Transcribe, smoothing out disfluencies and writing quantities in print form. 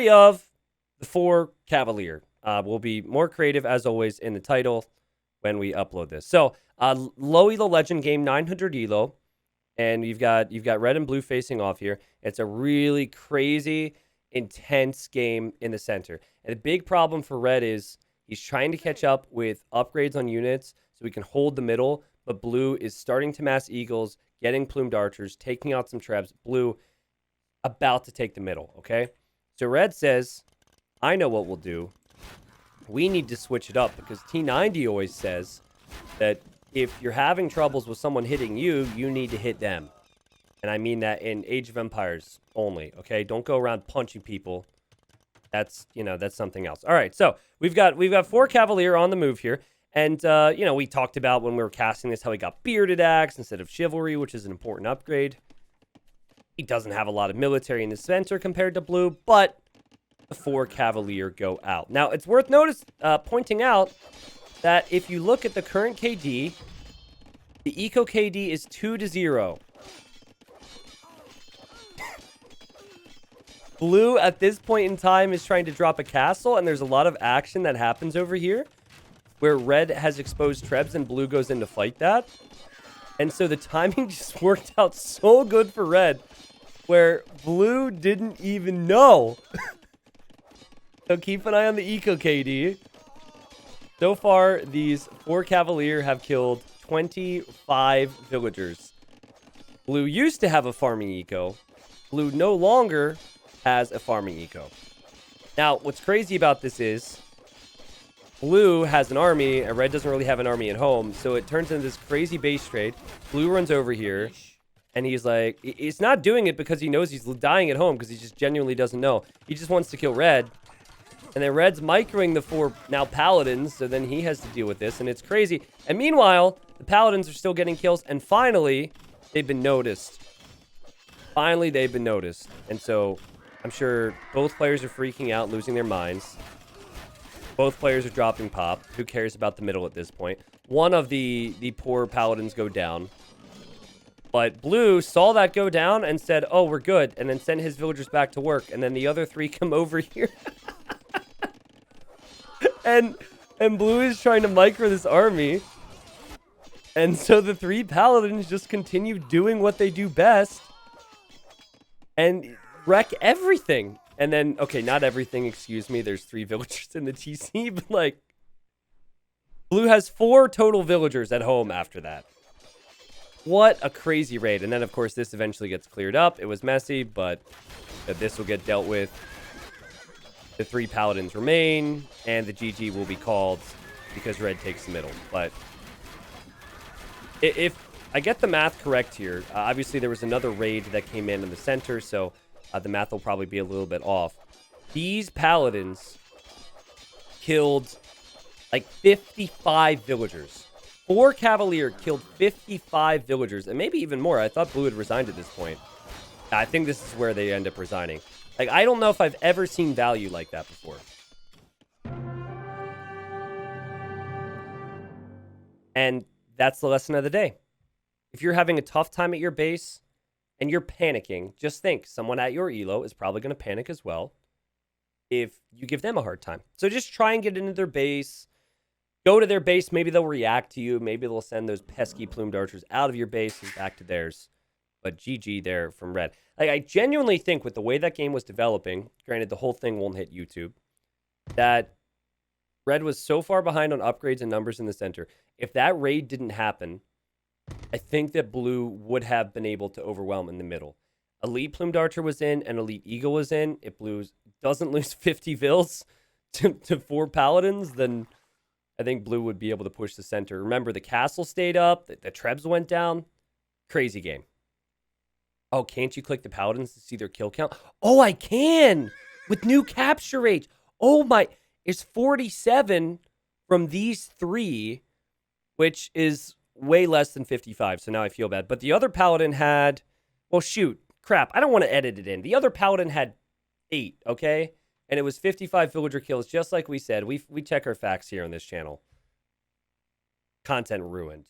story of the Four Cavalier. We'll be more creative, as always, in the title when we upload this. So, low elo legend game, 900 elo. And you've got red and blue facing off here. It's a really crazy, intense game in the center. And the big problem for red is he's trying to catch up with upgrades on units so he can hold the middle. But blue is starting to mass eagles, getting plumed archers, taking out some trebs. Blue about to take the middle, okay? So red says, I know what we'll do. We need to switch it up because T90 always says that if you're having troubles with someone hitting you, you need to hit them. And I mean that in Age of Empires only, okay? Don't go around punching people. That's something else. All right, so we've got Four Cavalier on the move here. And, we talked about when we were casting this how he got Bearded Axe instead of Chivalry, which is an important upgrade. He doesn't have a lot of military in the center compared to blue, but the Four Cavalier go out. Now, it's worth pointing out that if you look at the current KD, the Eco KD is 2-0. Blue, at this point in time, is trying to drop a castle, and there's a lot of action that happens over here, where red has exposed trebs and blue goes in to fight that. And so the timing just worked out so good for red, where blue didn't even know. So keep an eye on the Eco KD. So far, these Four Cavalier have killed 25 villagers. Blue used to have a farming eco. Blue no longer has a farming eco. Now, what's crazy about this is blue has an army, and red doesn't really have an army at home, so it turns into this crazy base trade. Blue runs over here, and he's like, he's not doing it because he knows he's dying at home, because he just genuinely doesn't know. He just wants to kill red. And then red's microing the four now paladins, so then he has to deal with this, and it's crazy. And meanwhile, the paladins are still getting kills, and finally, they've been noticed. Finally, they've been noticed. And so, I'm sure both players are freaking out, losing their minds. Both players are dropping pop. Who cares about the middle at this point? One of the poor paladins go down. But blue saw that go down and said, oh, we're good, and then sent his villagers back to work, and then the other three come over here. And blue is trying to micro this army. And so the three paladins just continue doing what they do best. And wreck everything. And then, okay, not everything, excuse me. There's 3 villagers in the TC. But, like, blue has 4 total villagers at home after that. What a crazy raid. And then, of course, this eventually gets cleared up. It was messy, but this will get dealt with. The 3 paladins remain, and the GG will be called because red takes the middle. But if I get the math correct here, obviously there was another raid that came in the center, so the math will probably be a little bit off. These paladins killed like 55 villagers. Four Cavalier killed 55 villagers, and maybe even more. I thought blue had resigned at this point. I think this is where they end up resigning. Like, I don't know if I've ever seen value like that before. And that's the lesson of the day. If you're having a tough time at your base and you're panicking, just think someone at your elo is probably going to panic as well if you give them a hard time. So just try and get into their base. Go to their base. Maybe they'll react to you. Maybe they'll send those pesky plumed archers out of your base and back to theirs. But GG there from red. Like, I genuinely think with the way that game was developing, granted the whole thing won't hit YouTube, that red was so far behind on upgrades and numbers in the center. If that raid didn't happen, I think that blue would have been able to overwhelm in the middle. Elite Plumed Archer was in and Elite Eagle was in. If blue doesn't lose 50 vills to 4 paladins, then I think blue would be able to push the center. Remember, the castle stayed up. The trebs went down. Crazy game. Oh, can't you click the paladins to see their kill count? Oh, I can! With new capture rates. Oh my, it's 47 from these 3, which is way less than 55, so now I feel bad. But the other paladin had, well, shoot, crap, I don't want to edit it in. The other paladin had 8, okay? And it was 55 villager kills, just like we said. We check our facts here on this channel. Content ruined.